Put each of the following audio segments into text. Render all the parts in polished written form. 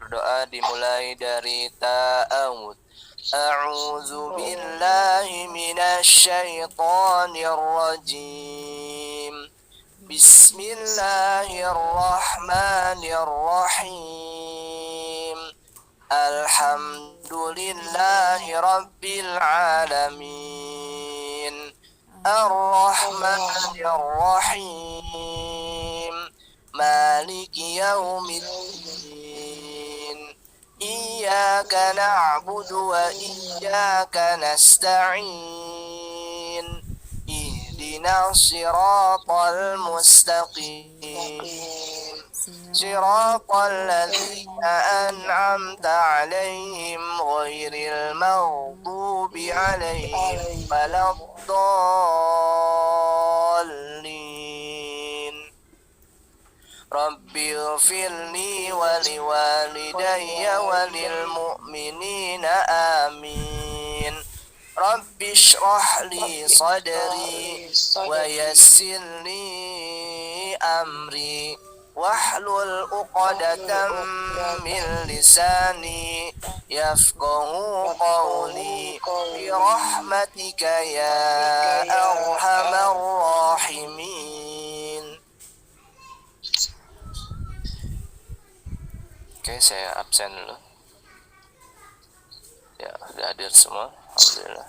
berdoa dimulai dari ta'awud. A'udzu billahi minasy syaithanir rajim. Bismillahirrahmanirrahim. Alhamdulillahi rabbil alamin. Ar-Rahmanir Rahim. Maliki yaumiddin. Iyyaka na'budu wa iyyaka nasta'in. Ihdinas siratal mustaqim. Siratal ladzina an'amta 'alaihim ghairil maghdubi 'alaihim waladdallin. Rabbi ighfirli wa liwalidayya wa lil mu'minina amin. Rabbi shrah li sadri wa yassir li amri wahlul 'uqdatam min lisani yafqahu qawli bi rahmatika ya arhamar rahimin. Oke, saya absen dulu. Ya, sudah hadir semua. Alhamdulillah.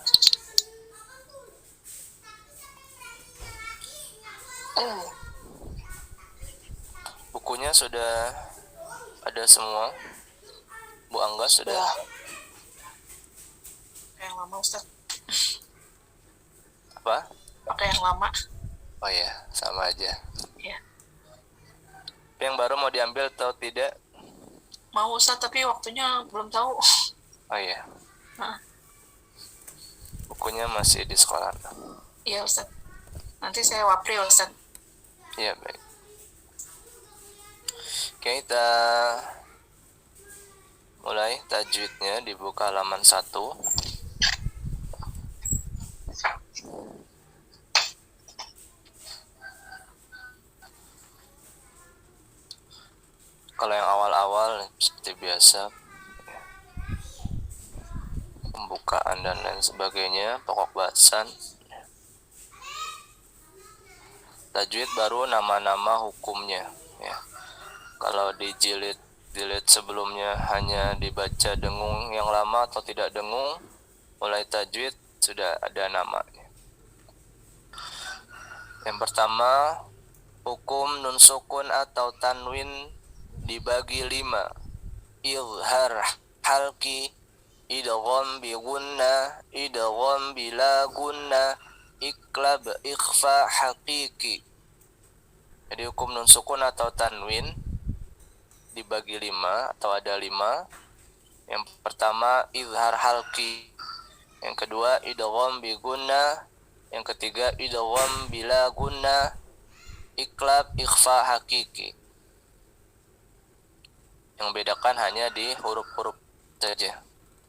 Bukunya sudah ada semua. Bu Angga sudah. Yang lama Ustaz. Apa? Pakai yang lama. Oh ya, sama aja. Ya. Yang baru mau diambil atau tidak? Mau Ustaz, tapi waktunya belum tahu. Oh iya. Nah. Bukunya masih di sekolah. Iya Ustaz. Nanti saya wapri Ustaz. Iya, baik. Oke, kita mulai tajwidnya, dibuka halaman 1. Kalau yang awal-awal seperti biasa, pembukaan dan lain sebagainya, pokok bahasan. Tajwid baru nama-nama hukumnya, ya. Kalau di jilid sebelumnya hanya dibaca dengung yang lama atau tidak dengung, mulai tajwid sudah ada namanya. Yang pertama, hukum nun sukun atau tanwin dibagi 5. Izhar halki, idgham bi gunna, idgham bila gunna, iklab ikhfa haqiqi. Jadi hukum nun sukun atau tanwin dibagi 5 atau ada 5. Yang pertama izhar halki, yang kedua idgham bi gunna, yang ketiga idgham bila gunna, iklab ikhfa haqiqi. Yang bedakan hanya di huruf-huruf saja.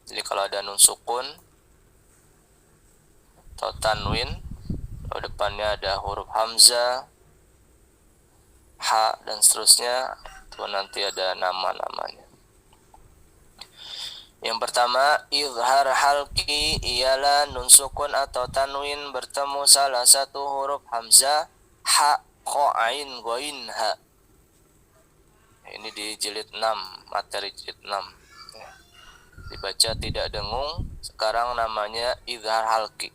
Jadi kalau ada nun sukun atau tanwin, depannya ada huruf hamzah, ha dan seterusnya, itu nanti ada nama-namanya. Yang pertama, izhar halki ialah nun sukun atau tanwin bertemu salah satu huruf hamzah, ha, kha, ain, ghain, ha. Ini di jilid 6, materi jilid 6. Dibaca tidak dengung, sekarang namanya izhar halki.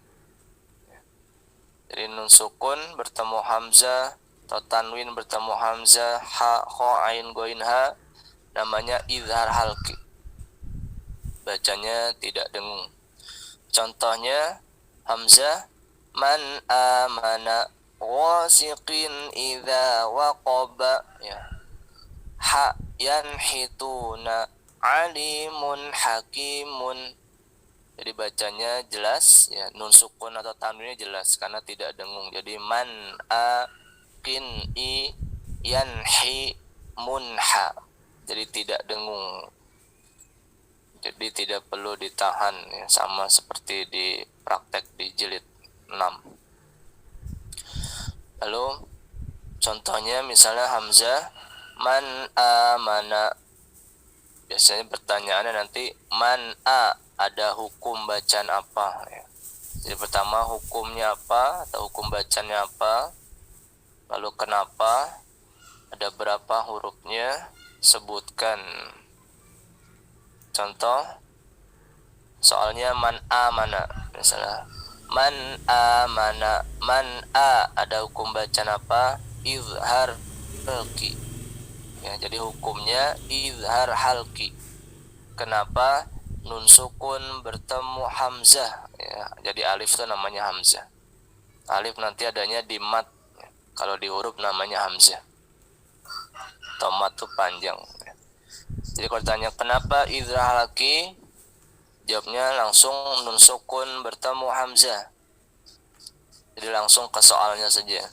Jadi nun sukun bertemu hamzah atau tanwin bertemu hamzah, ha, kha, ain, ghain, ha, namanya izhar halki. Bacanya tidak dengung. Contohnya hamzah man amana wasiqin idza waqaba, ya. Ha yanhituna alimun hakimun. Jadi bacanya jelas, ya, nun sukun atau tanwinnya jelas karena tidak dengung. Jadi man a kin i yanhi munha. Jadi tidak dengung. Jadi tidak perlu ditahan, ya, sama seperti di praktek di jilid 6. Lalu contohnya misalnya hamzah man amana, biasanya pertanyaannya nanti man a, ada hukum bacaan apa ya. Jadi pertama hukumnya apa atau hukum bacaannya apa, lalu kenapa, ada berapa hurufnya, sebutkan. Contoh soalnya man a mana, misalnya man a mana, man a, ada hukum bacaan apa, izhar halki ya. Jadi hukumnya izhar halki. Kenapa? Nun sukun bertemu hamzah ya. Jadi alif itu namanya hamzah. Alif nanti adanya di mat ya. Kalau di huruf namanya hamzah. Tomat tuh panjang ya. Jadi kalau ditanya kenapa izhar halki, jawabnya langsung nun sukun bertemu hamzah. Jadi langsung ke soalnya saja.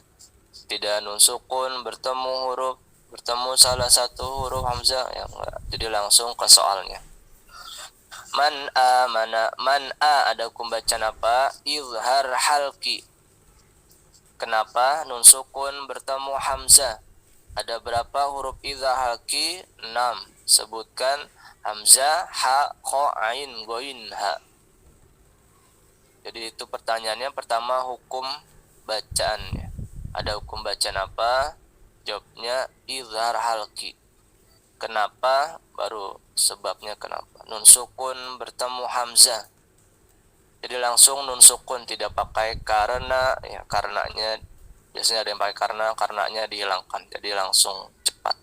Tidak nun sukun bertemu salah satu huruf hamzah ya, enggak. Jadi langsung ke soalnya. Man a mana, man a, ada hukum bacaan apa, izhar halki. Kenapa? Nun sukun bertemu hamzah. Ada berapa huruf izhar halki? 6. Sebutkan. Hamzah, ha, kho, ain, goin, ha. Jadi itu pertanyaannya pertama hukum bacaannya. Ada hukum bacaan apa? Jawabnya izhar halki. Kenapa? Baru sebabnya kenapa. Nun sukun bertemu hamzah. Jadi langsung nun sukun, tidak pakai karena ya, karenanya biasanya ada yang pakai karenanya dihilangkan. Jadi langsung cepat.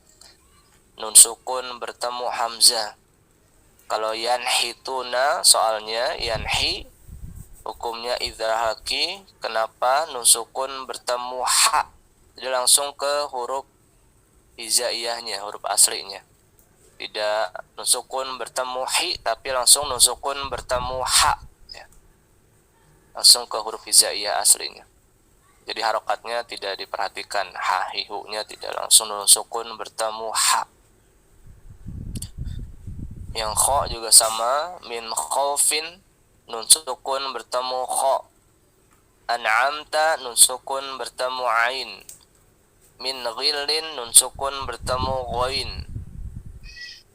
Nun sukun bertemu hamzah. Kalau yanhituna soalnya yanhi, hukumnya izhar halki. Kenapa? Nun sukun bertemu ha. Jadi langsung ke huruf hizaiyahnya, huruf aslinya. Tidak nun sukun bertemu hi, tapi langsung nun sukun bertemu ha ya. Langsung ke huruf hizaiyah aslinya. Jadi harokatnya tidak diperhatikan, ha hi hu nya tidak, langsung nun sukun bertemu ha. Yang kho juga sama, min khaufin nun sukun bertemu kho. An'amta nun sukun bertemu ain. Min ghillin nun sukun bertemu ghain.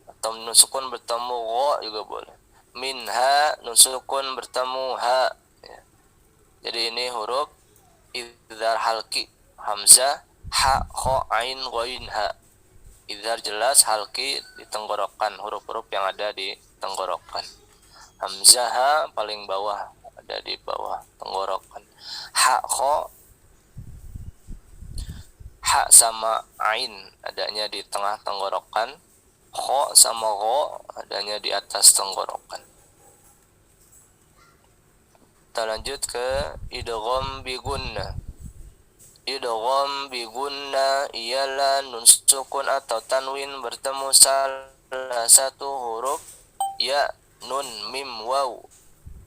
Atau nun sukun bertemu gha juga boleh. Minha nun sukun bertemu ha ya. Jadi ini huruf izhar halki, hamzah, ha, kho, ain, ghain, ha. Izhar jelas, halki di tenggorokan, huruf-huruf yang ada di tenggorokan. Hamzah ha paling bawah, ada di bawah tenggorokan. Ha, kho, ha sama ain adanya di tengah tenggorokan. Kho sama gho adanya di atas tenggorokan. Kita lanjut ke idgham bi gunna. Idgham bi gunna ialah nun sukun atau tanwin bertemu salah satu huruf ya, nun, mim, waw.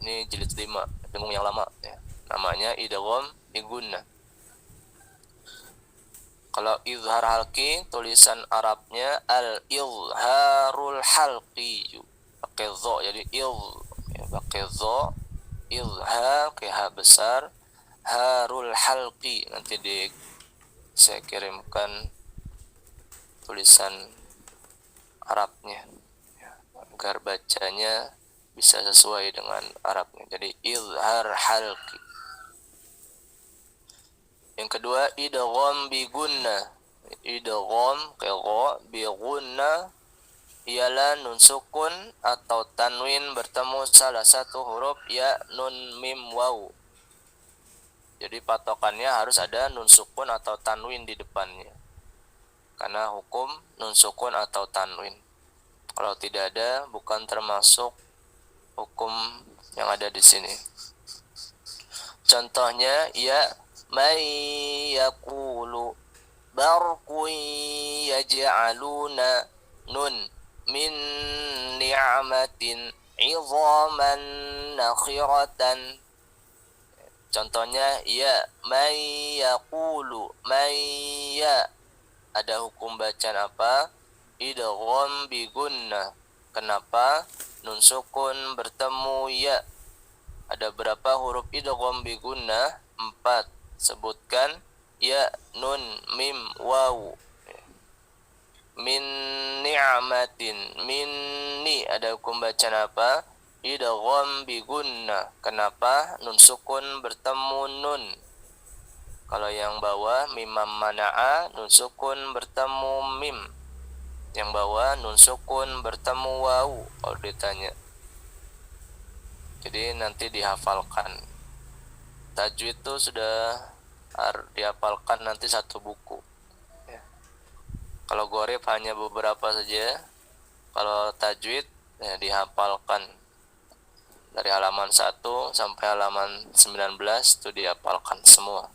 Ini jilid 5, dengung yang lama ya. Namanya idgham bi gunna. Kalau izhar halki, tulisan Arabnya al-izharul halqi. Pakai dha, jadi il ya, pakai dha, izhar ke ha besar, harul halqi. Nanti saya kirimkan tulisan Arabnya ya, agar bacanya bisa sesuai dengan Arabnya. Jadi izhar halqi. Yang kedua idgham bi gunna. Idgham ke gha bi gunna ialah nun sukun atau tanwin bertemu salah satu huruf ya, nun, mim, waw. Jadi patokannya harus ada nun sukun atau tanwin di depannya. Karena hukum nun sukun atau tanwin. Kalau tidak ada bukan termasuk hukum yang ada di sini. Contohnya ya, may yaqulu barqun yaj'aluna, nun, min ni'matin idhaman nakhiratan. Contohnya ya, may yaqulu, may ya, ada hukum bacaan apa? Idgham bi gunnah. Kenapa? Nun sukun bertemu ya. Ada berapa huruf idgham bi gunnah? 4. Sebutkan ya, nun, mim, waw. min ni'matin. Minni ada hukum bacaan apa? Idgham bi gunnah. Kenapa nun sukun bertemu nun? Kalau yang bawah mimam mana'a nun sukun bertemu mim. Yang bawah nun sukun bertemu wawu kalau ditanya. Jadi nanti dihafalkan. Tajwid itu sudah dihafalkan nanti satu buku. Ya. Kalau gharib hanya beberapa saja. Kalau tajwid ya, dihafalkan dari halaman 1 sampai halaman 19 itu dihafalkan semua.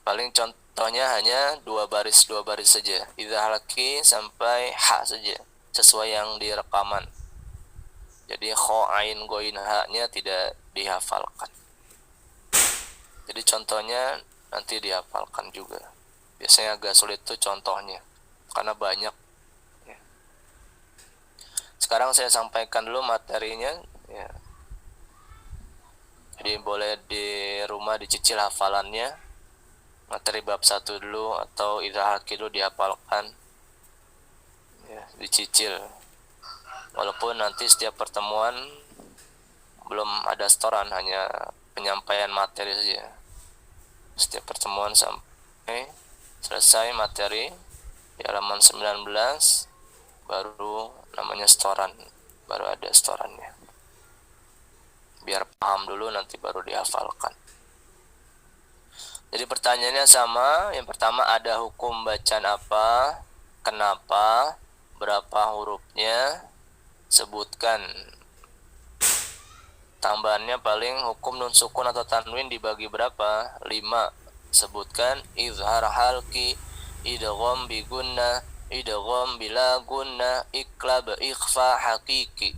Paling contohnya hanya dua baris saja. Idza halaki sampai ha saja sesuai yang direkaman. Jadi kho ain goin ha-nya tidak dihafalkan. Jadi contohnya nanti dihafalkan juga. Biasanya agak sulit tuh contohnya karena banyak. Ya. Sekarang saya sampaikan dulu materinya. Ya. Jadi boleh di rumah dicicil hafalannya. Materi bab 1 dulu atau idza halaki dulu dihafalkan. Ya, dicicil. Walaupun nanti setiap pertemuan belum ada setoran, hanya penyampaian materi saja. Setiap pertemuan sampai selesai materi di halaman 19 baru namanya setoran, baru ada setorannya. Biar paham dulu nanti baru dihafalkan. Jadi pertanyaannya sama. Yang pertama, ada hukum bacaan apa, kenapa, berapa hurufnya, sebutkan. Tambahannya paling hukum nun sukun atau tanwin dibagi berapa? 5. Sebutkan izhar halki, idgham bi gunnah, idgham bila gunnah, iklab ikhfa hakiki.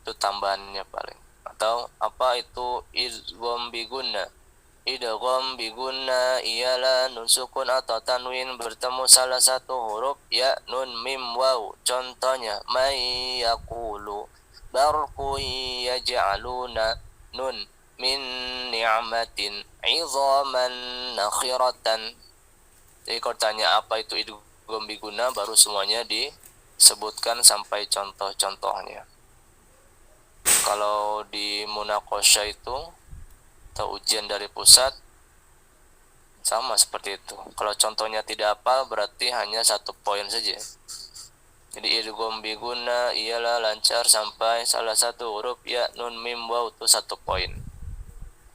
Itu tambahannya paling. Atau apa itu idgham bi gunnah? Idgham bi gunnah ialah nun sukun atau tanwin bertemu salah satu huruf ya, nun, mim, waw. Contohnya may yaqulu, barqu yaj'aluna, nun, min ni'matin, 'idhaman nakhiratan. Jadi kalau tanya apa itu idgham bi gunnah, baru semuanya disebutkan sampai contoh-contohnya. Kalau di munaqasyah itu atau ujian dari pusat sama seperti itu. Kalau contohnya tidak hafal berarti hanya 1 poin saja. Jadi idgham bi gunnah ialah lancar sampai salah satu huruf ya, nun, mim, waw itu 1 poin.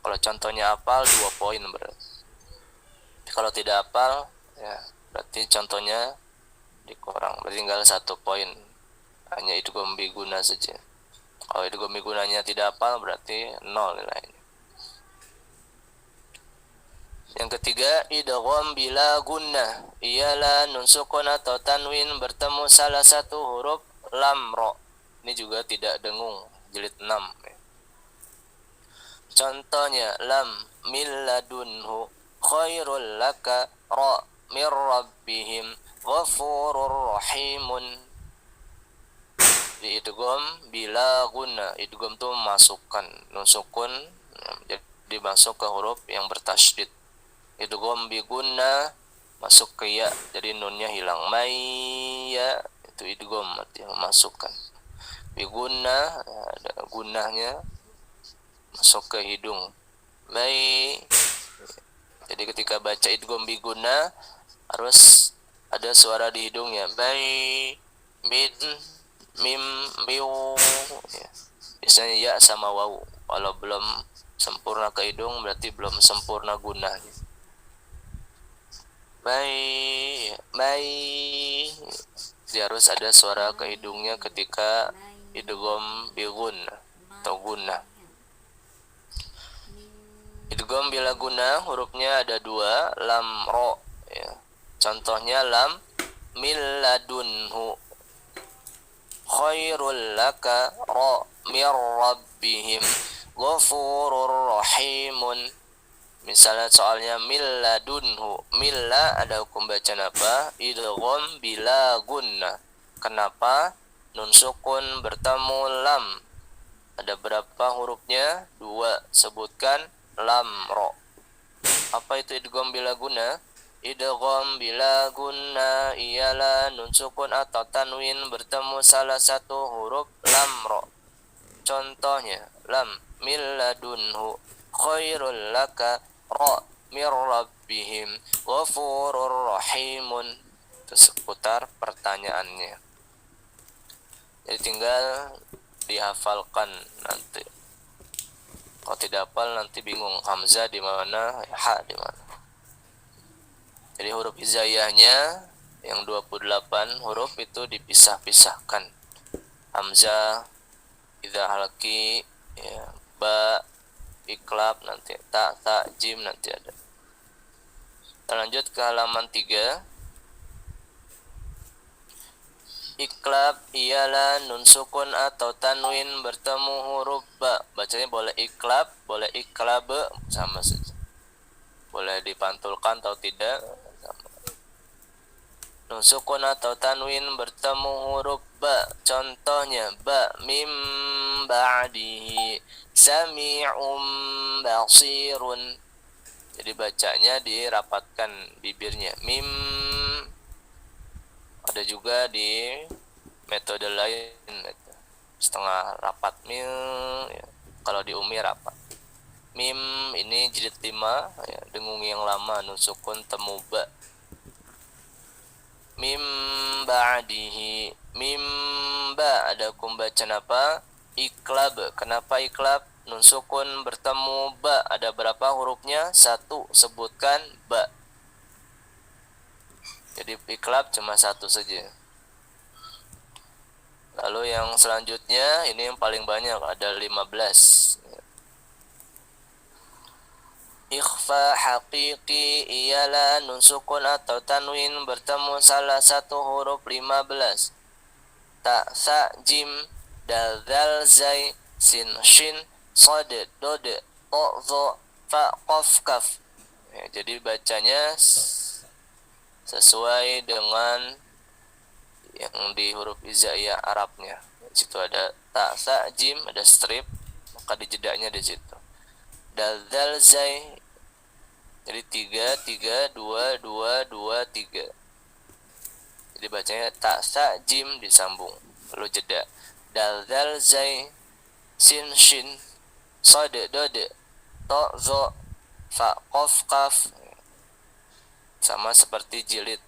Kalau contohnya hafal 2 poin berarti. Kalau tidak hafal ya berarti contohnya dikurang, berarti tinggal 1 poin. Hanya idgham bi gunnah saja. Kalau idgham bi gunnahnya tidak hafal berarti 0 nilainya. Yang ketiga, idgham bila gunnah ialah nun sukun atau tanwin bertemu salah satu huruf lam ro. Ini juga tidak dengung, jilid 6. Contohnya lam min ladunhu khairul laka ra mir rabbihim ghafurur rahimun. Di idgham bila gunnah, idgham itu masukkan nun sukun jadi masuk ke huruf yang bertasydid. Idgham bi gunnah masuk ke ya, jadi nunnya hilang. May ya itu idgham artinya memasukkan. Bi gunnah ada gunnahnya masuk ke hidung. May. Jadi ketika baca idgham bi gunnah harus ada suara di hidungnya. May, min, mim, miu. Ya. Biasanya ya sama waw. Kalau belum sempurna ke hidung berarti belum sempurna gunnahnya. Mai. Jadi harus ada suara ke hidungnya ketika idgham bi gunnah atau gunnah. Idgham bila gunnah hurufnya ada 2, lam ro ya. Contohnya lam min ladunhu khairul laka ra mir rabbihim ghafurur rahimun. Misalnya soalnya milladunhu, milla ada hukum bacaan apa? Idgham bila gunnah. Kenapa? Nun sukun bertemu lam. Ada berapa hurufnya? 2. Sebutkan lam ro. Apa itu idgham bila gunnah? Idgham bila gunna ialah nun sukun atau tanwin bertemu salah satu huruf lam ro. Contohnya lam min ladunhu khairul laka ra mir rabbihim ghafurur rahimun. Itu seputar pertanyaannya. Jadi tinggal dihafalkan nanti. Kalau tidak hafal nanti bingung hamzah di mana, ha di mana. Jadi huruf hizaiyahnya yang 28 huruf itu dipisah-pisahkan. Hamzah, idza halqi, ya, ba, iklab nanti, ta, jim nanti ada. Kita lanjut ke halaman 3. Iklab ialah nun sukun atau tanwin bertemu huruf ba. Bacanya boleh iklab, boleh iklab, sama saja. Boleh dipantulkan atau tidak. Nun sukun atau tanwin bertemu huruf ba. Contohnya ba mim ba'dihi sami'um basirun. Jadi bacanya dirapatkan bibirnya. Mim. Ada juga di metode lain setengah rapat mim ya. Kalau di umi rapat. Mim ini jilid 5 ya, dengung yang lama nun sukun temu ba. Mim ba'dihi mim ba ada pembacaan apa? Iklab. Kenapa iklab? Nun sukun bertemu ba. Ada berapa hurufnya? 1. Sebutkan ba. Jadi iklab cuma 1 saja. Lalu yang selanjutnya ini yang paling banyak ada 15. Ikhfa haqiqi ialah nun sukun atau tanwin bertemu salah satu huruf 15. Ta, sa, jim, dal, zal, zai, sin, shin, sod, dod, to, zo, fa, qaf, kaf. Ya, jadi bacanya sesuai dengan yang di huruf hizaiyah Arabnya. Di situ ada ta, sa, jim, ada strip, maka di jedanya di situ. Dal, zal, zai. Jadi 3, 3, 2, 2, 2, 3. Jadi bacanya ta, sa, jim disambung. Lalu jeda. Dal, zal, zai, sin, shin, sod, dod, to, zo, fa, qaf, kaf. Sama seperti jilid.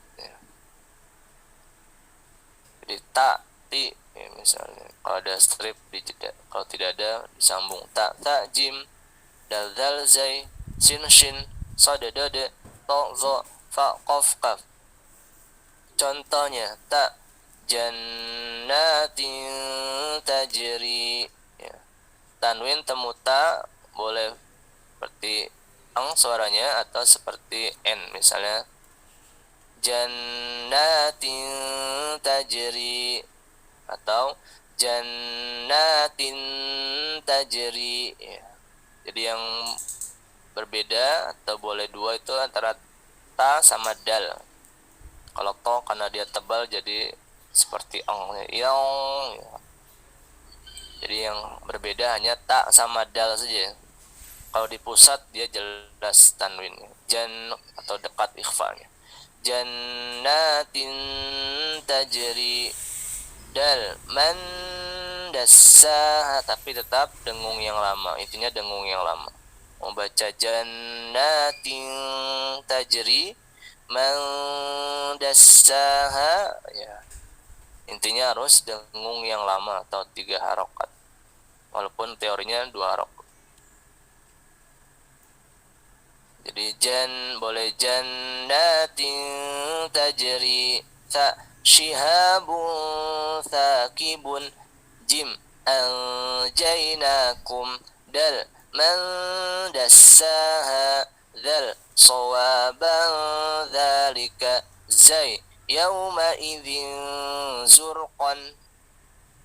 Jadi ta, ti, ya misalnya. Kalau ada strip di jeda. Kalau tidak ada disambung. Ta, jim, dal, zal, zai, sin, shin, sod, dod, to, zo, fa, qaf, kaf. Contohnya ta jannatin tajri ya. Tanwin temu ta boleh seperti ang suaranya atau seperti n, misalnya jannatin tajri atau jannatin tajri ya. Jadi yang berbeda atau boleh dua itu antara ta sama dal. Kalau to karena dia tebal jadi seperti ang ya. Jadi yang berbeda hanya ta sama dal saja. Kalau di pusat dia jelas tanwin jan atau dekat ikhfanya. Jannatin tajri dal man dassaha, tapi tetap dengung yang lama. Intinya dengung yang lama. Membaca jannatin tajri man dassaha ya. Intinya harus dengung yang lama atau 3 harokat. Walaupun teorinya 2 harokat. Jadi boleh jannatin tajri ta shihabun thaqibun jim anjainakum dal man dassaha dzal sawaban dzalika zai yauma idzin zurqan.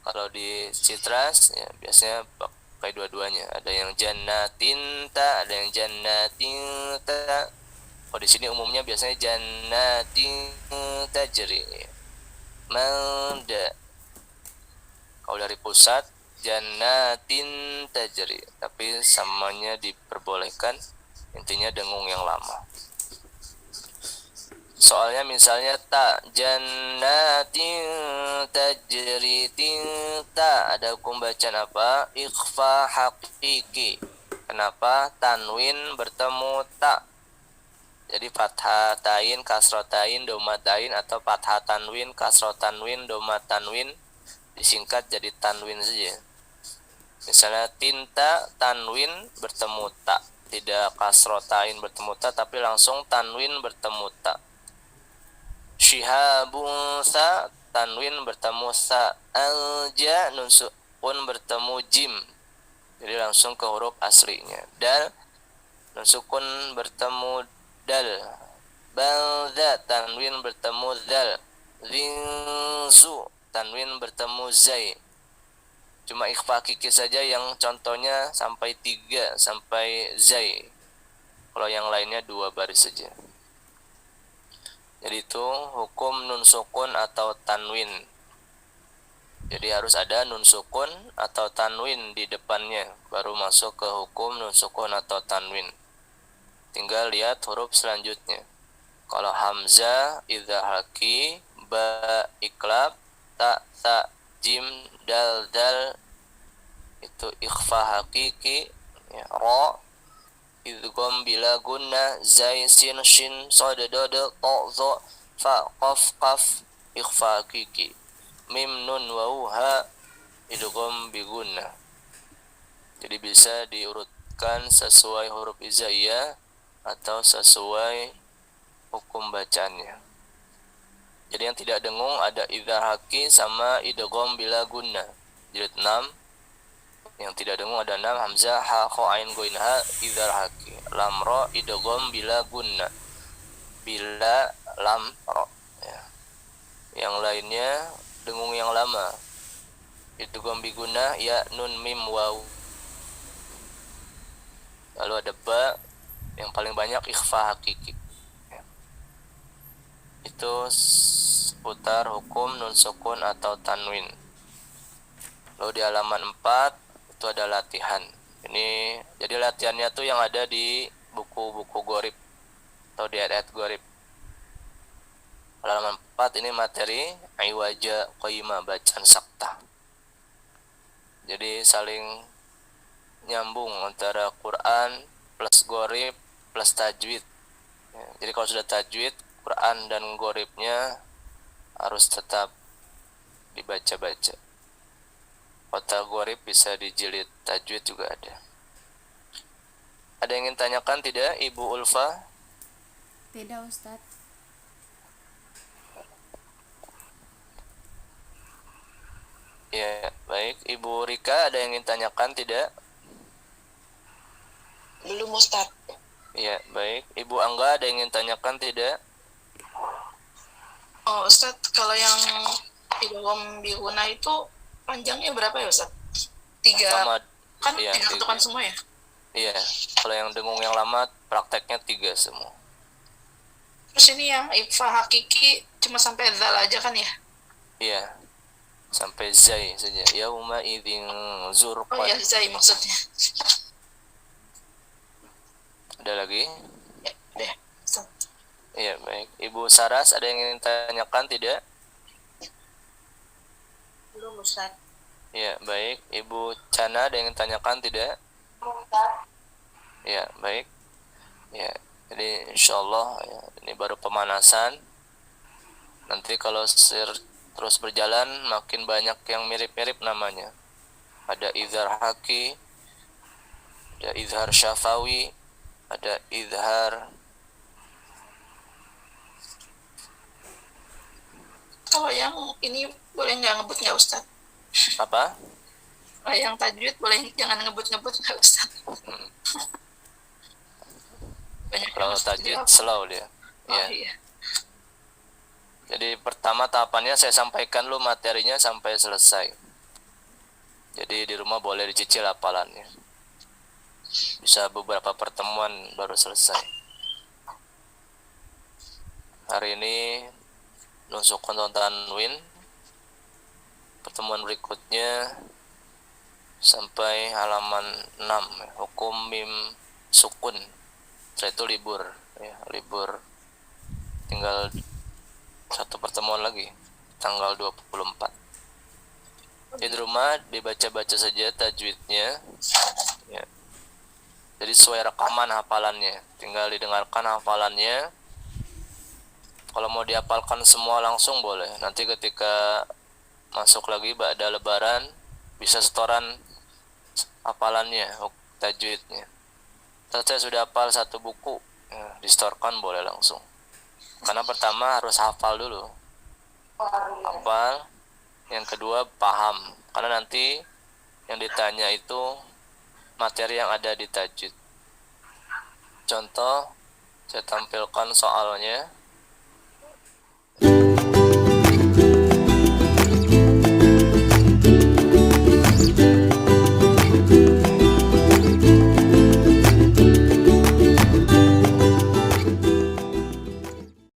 Kalau di Citras ya biasanya pakai dua-duanya. Ada yang jannatin ta, ada yang jannatin ta. Kalau di sini umumnya biasanya jannatin tajri. Manda. Kalau dari pusat jannatin tajri, tapi samanya diperbolehkan. Intinya dengung yang lama. Soalnya misalnya ta jannatin tajri ta, ada hukum bacaan apa? Ikhfa haqiqi. Kenapa? Tanwin bertemu ta. Jadi fathah tain, kasroh tain, doma tain, atau fathah tanwin, kasroh tanwin, doma tanwin disingkat jadi tanwin saja. Misalnya tinta tanwin bertemu ta, tidak kasroh tain bertemu ta, tapi langsung tanwin bertemu ta. Shihabun sa tanwin bertemu sa, alja nun sukun bertemu jim, jadi langsung ke huruf aslinya. Dal nun sukun bertemu dal, balda tanwin bertemu dal, zinzu tanwin bertemu zai. Cuma ikhfa kiki saja yang contohnya sampai 3 sampai zai. Kalau yang lainnya 2 baris saja. Jadi itu hukum nun sukun atau tanwin. Jadi harus ada nun sukun atau tanwin di depannya baru masuk ke hukum nun sukun atau tanwin. Tinggal lihat huruf selanjutnya. Kalau hamzah, idza haki, ba iklab, ta ta jim dal dal itu ikhfa hakiki, ya, ro idgham bila gunna, zai sin shin sad dad ta za fa qaf qaf ikhfa hakiki, mim nun waw ha idgham bi gunna. Jadi bisa diurutkan sesuai huruf hijaiyah atau sesuai hukum bacaannya. Jadi yang tidak dengung ada idza haki sama idgham bila gunna. Jilid 6. Yang tidak dengung ada 6, hamzah, ha, kha, ain, ghain, ha, idza haki. Lam ra idgham bila gunna. Bila lam ra. Ya. Yang lainnya dengung yang lama. Idgham bi gunna ya nun mim waw. Lalu ada ba, yang paling banyak ikhfa hakiki. Ya. Itu seputar hukum nun sukun atau tanwin. Lalu di halaman 4 itu ada latihan. Ini jadi latihannya tuh yang ada di buku-buku Gorib atau di ayat-ayat Gorib. Halaman 4 ini materi iwaja qayyimah, bacaan sakta. Jadi saling nyambung antara Quran plus Gorib plus tajwid. Ya, jadi kalau sudah tajwid, Quran dan Goribnya harus tetap dibaca-baca. Kota Gorib bisa dijilid tajwid juga ada. Ada yang ingin tanyakan tidak, Ibu Ulfa? Tidak, Ustaz. Ya, baik. Ibu Rika, ada yang ingin tanyakan tidak? Belum, Ustaz. Ya, baik. Ibu Angga, ada yang ingin tanyakan tidak? Oh, Ustaz, kalau yang idgham bi gunna itu panjangnya berapa ya, Ustaz? 3. Sama, Kan iya, 3 ketukan semua ya? Iya, kalau yang dengung yang lama prakteknya 3 semua. Terus ini yang ikhfa hakiki cuma sampai zal aja kan ya? Iya, sampai zai saja. Yauma idzin Oh zurqat. ya, zai maksudnya. Ada lagi? Ya, deh. Ustaz. Iya, baik. Ibu Saras, ada yang ingin tanyakan tidak? Belum, Ustaz. Ya, baik. Ibu Cana, ada yang ingin tanyakan tidak? Ya, baik. Ya, jadi insyaallah ya, ini baru pemanasan. Nanti kalau terus berjalan makin banyak yang mirip-mirip namanya. Ada izhar haki, ada izhar syafawi, ada izhar. Kalau yang ini boleh nggak ngebut nggak, Ustaz? Apa? Kalau yang tajwid boleh jangan ngebut-ngebut nggak, Ustaz? Banyak Kalau yang tajwid apa? slow dia. Oh, Ya. iya. Jadi pertama tahapannya saya sampaikan lu materinya sampai selesai. Jadi di rumah boleh dicicil hafalannya. Bisa beberapa pertemuan baru selesai. Hari ini nusuk tanwin. Pertemuan berikutnya sampai halaman 6, hukum mim sukun. Setelah itu libur ya, libur tinggal satu pertemuan lagi tanggal 24. Di rumah dibaca-baca saja tajwidnya ya. Jadi sesuai rekaman hafalannya, tinggal didengarkan hafalannya. Kalau mau dihafalkan semua langsung boleh, nanti ketika masuk lagi ba'da lebaran bisa setoran hafalannya, tajwidnya. Saya sudah hafal satu buku ya, distorkan boleh langsung, karena pertama harus hafal dulu, hafal. Yang kedua paham, karena nanti yang ditanya itu materi yang ada di tajwid. Contoh, saya tampilkan soalnya.